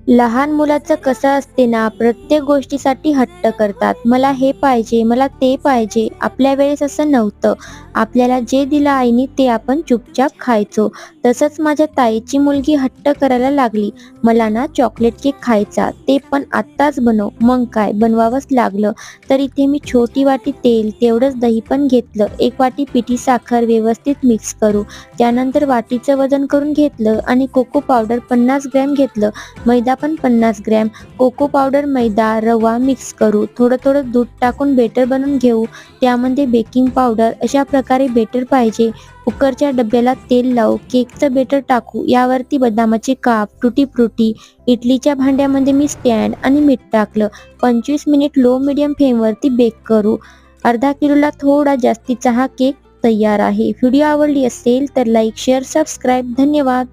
लहान मुलाचं कसं असते ना, प्रत्येक गोष्टीसाठी हट्ट करतात. मला हे पाहिजे, मला ते पाहिजे. आपल्या वेळेस असं नव्हतं. आपल्याला जे दिलं आईने ते आपण चुपचाप खायचो. तसंच माझ्या ताईची मुलगी हट्ट करायला लागली. मला ना चॉकलेट केक खायचा, ते पण आत्ताच बनव. मग काय बनवावंच लागलं. तर इथे मी छोटी वाटी तेल, तेवढंच दही पण घेतलं. 1 वाटी पिठी साखर व्यवस्थित मिक्स करू. त्यानंतर वाटीचं वजन करून घेतलं आणि कोको पावडर 50 ग्रॅम घेतलं. मैदा पण 50 ग्रॅम, कोको पावडर, मैदा, रवा मिक्स करू. थोडं थोडं दूध टाकून बेटर बनवून घेऊ. त्यामध्ये बेकिंग पावडर, अशा प्रकारे बेटर पाहिजे. कुकरच्या डब्याला तेल लावू, केकचं बेटर टाकू, यावरती बदामाचे काप, टुटी फ्रुटी. इडलीच्या भांड्यामध्ये मी स्टँड आणि मीठ टाकलं. 25 मिनिट लो मीडियम फ्लेमवरती बेक करू. अर्धा किलोला थोडा जास्तीचा हा केक तयार आहे. व्हिडिओ आवडली असेल तर लाईक, शेअर, सबस्क्राईब. धन्यवाद.